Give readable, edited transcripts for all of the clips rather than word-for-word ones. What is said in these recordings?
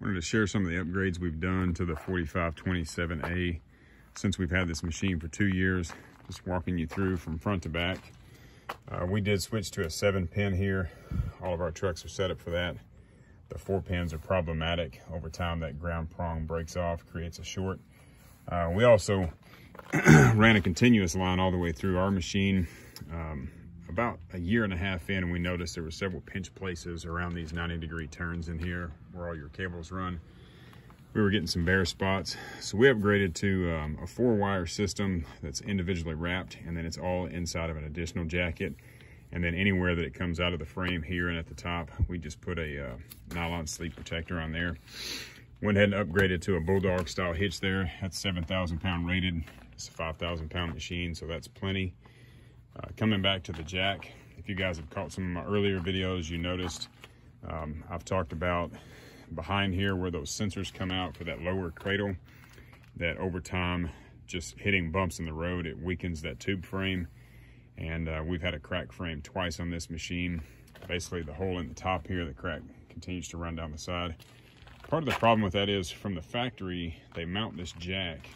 Wanted to share some of the upgrades we've done to the 4527A since we've had this machine for 2 years. Just walking you through from front to back. We did switch to a 7-pin here. All of our trucks are set up for that. The 4 pins are problematic. Over time, that ground prong breaks off, creates a short. We also ran a continuous line all the way through our machine. About a year and a half in, and we noticed there were several pinch places around these 90-degree turns in here where all your cables run. We were getting some bare spots, so we upgraded to a 4-wire system that's individually wrapped, and then it's all inside of an additional jacket. And then anywhere that it comes out of the frame here and at the top, we just put a nylon sleeve protector on there. Went ahead and upgraded to a Bulldog style hitch there. That's 7,000 pound rated. It's a 5,000 pound machine, so that's plenty. Coming back to the jack, if you guys have caught some of my earlier videos, you noticed I've talked about behind here where those sensors come out for that lower cradle, that over time, just hitting bumps in the road, it weakens that tube frame. And we've had a crack frame twice on this machine. Basically the hole in the top here, the crack continues to run down the side. Part of the problem with that is from the factory, they mount this jack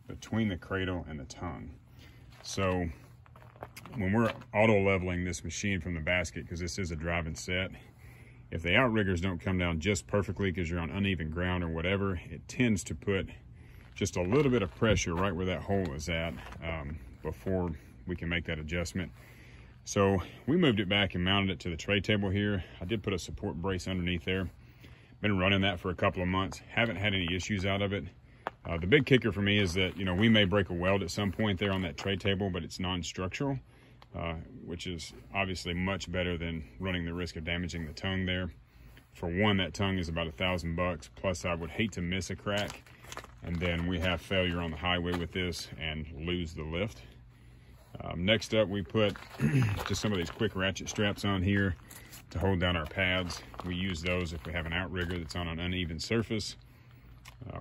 between the cradle and the tongue. So when we're auto leveling this machine from the basket, because this is a driving set, if the outriggers don't come down just perfectly because you're on uneven ground or whatever, it tends to put just a little bit of pressure right where that hole is at before we can make that adjustment. So we moved it back and mounted it to the tray table here. I did put a support brace underneath there. Been running that for a couple of months. Haven't had any issues out of it. The big kicker for me is that, you know, we may break a weld at some point there on that tray table, but it's non-structural, which is obviously much better than running the risk of damaging the tongue there. For one, that tongue is about $1,000, plus I would hate to miss a crack, and then we have failure on the highway with this and lose the lift. Next up, we put just some of these quick ratchet straps on here to hold down our pads. We use those if we have an outrigger that's on an uneven surface.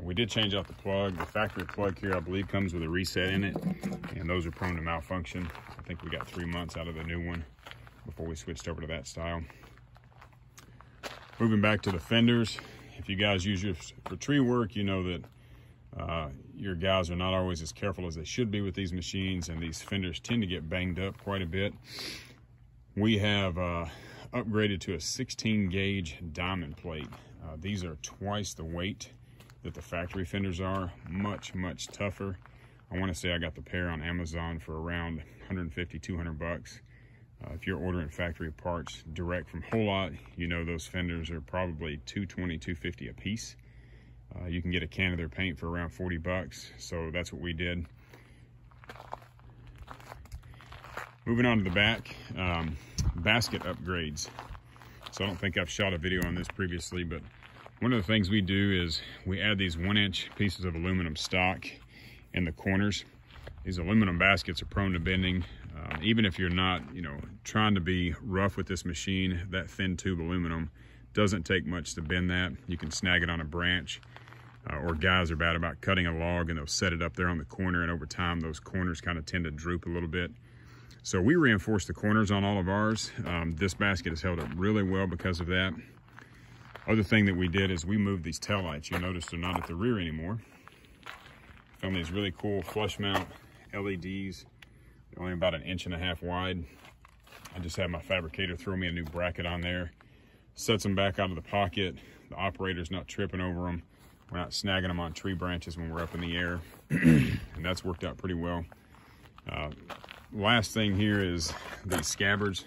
We did change out the plug. The factory plug here, I believe, comes with a reset in it, and those are prone to malfunction. I think we got 3 months out of the new one before we switched over to that style. Moving back to the fenders, if you guys use yours for tree work, you know that your guys are not always as careful as they should be with these machines, and these fenders tend to get banged up quite a bit. We have upgraded to a 16 gauge diamond plate. These are twice the weight that the factory fenders are, much tougher. I want to say I got the pair on Amazon for around 150, 200 bucks. If you're ordering factory parts direct from Haulotte, you know those fenders are probably $220, $250 a piece. You can get a can of their paint for around 40 bucks, so that's what we did. Moving on to the back, basket upgrades. So I don't think I've shot a video on this previously, but one of the things we do is we add these 1-inch pieces of aluminum stock in the corners. These aluminum baskets are prone to bending. Even if you're not, you know, trying to be rough with this machine, that thin tube aluminum doesn't take much to bend that. You can snag it on a branch, or guys are bad about cutting a log and they'll set it up there on the corner, and over time those corners kind of tend to droop a little bit. So we reinforce the corners on all of ours. This basket has held up really well because of that. Other thing that we did is we moved these taillights. You notice they're not at the rear anymore. Found these really cool flush mount LEDs. They're only about 1.5 inches wide. I just had my fabricator throw me a new bracket on there. Sets them back out of the pocket. The operator's not tripping over them. We're not snagging them on tree branches when we're up in the air. And that's worked out pretty well. Last thing here is these scabbards.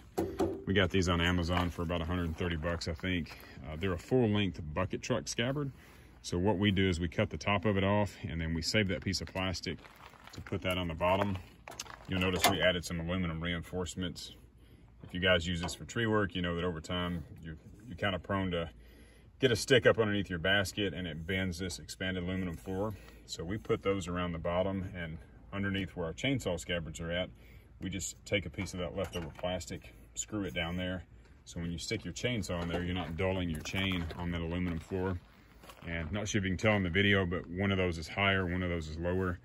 We got these on Amazon for about 130 bucks, I think. They're a full-length bucket truck scabbard. So what we do is we cut the top of it off, and then we save that piece of plastic to put that on the bottom. You'll notice we added some aluminum reinforcements. If you guys use this for tree work, you know that over time you're kind of prone to get a stick up underneath your basket and it bends this expanded aluminum floor. So we put those around the bottom, and underneath where our chainsaw scabbards are at, we just take a piece of that leftover plastic, screw it down there. So when you stick your chainsaw in there, you're not dulling your chain on that aluminum floor. And not sure if you can tell in the video, but one of those is higher, one of those is lower.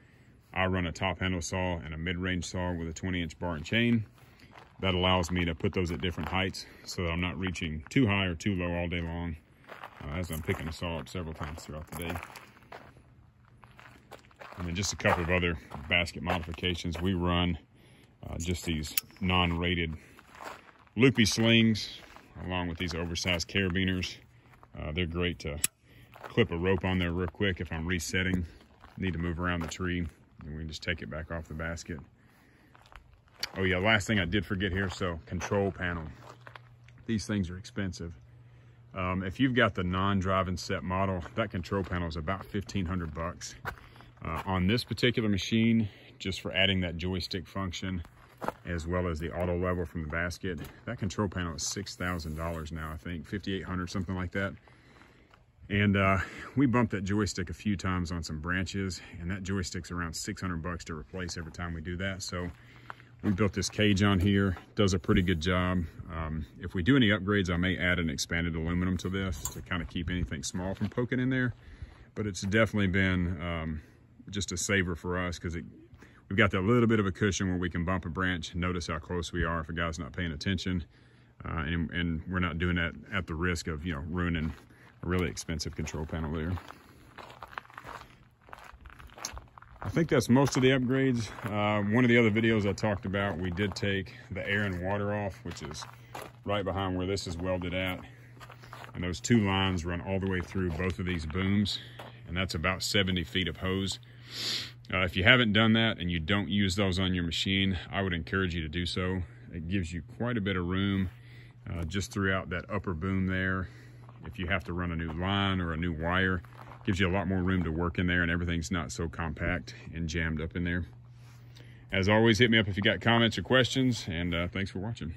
I run a top handle saw and a mid-range saw with a 20-inch bar and chain. That allows me to put those at different heights so that I'm not reaching too high or too low all day long. as I'm picking the saw up several times throughout the day. And then just a couple of other basket modifications. We run just these non-rated loopy slings along with these oversized carabiners. They're great to clip a rope on there real quick if I'm resetting, need to move around the tree, and we can just take it back off the basket. Oh yeah, last thing I did forget here, so control panel. These things are expensive. If you've got the non-driving set model, that control panel is about 1,500 bucks. On this particular machine, just for adding that joystick function, as well as the auto level from the basket, that control panel is $6,000 now, I think, 5,800, something like that. And we bumped that joystick a few times on some branches, and that joystick's around 600 bucks to replace every time we do that. So we built this cage on here, does a pretty good job. If we do any upgrades, I may add an expanded aluminum to this to kind of keep anything small from poking in there. But it's definitely been just a saver for us, because we've got that little bit of a cushion where we can bump a branch, notice how close we are if a guy's not paying attention, and we're not doing that at the risk of, you know, ruining a really expensive control panel there. I think that's most of the upgrades. One of the other videos I talked about, we did take the air and water off, which is right behind where this is welded at. And those two lines run all the way through both of these booms, and that's about 70 feet of hose. If you haven't done that and you don't use those on your machine, I would encourage you to do so. It gives you quite a bit of room just throughout that upper boom there. If you have to run a new line or a new wire, it gives you a lot more room to work in there, and everything's not so compact and jammed up in there. As always, hit me up if you got comments or questions, and thanks for watching.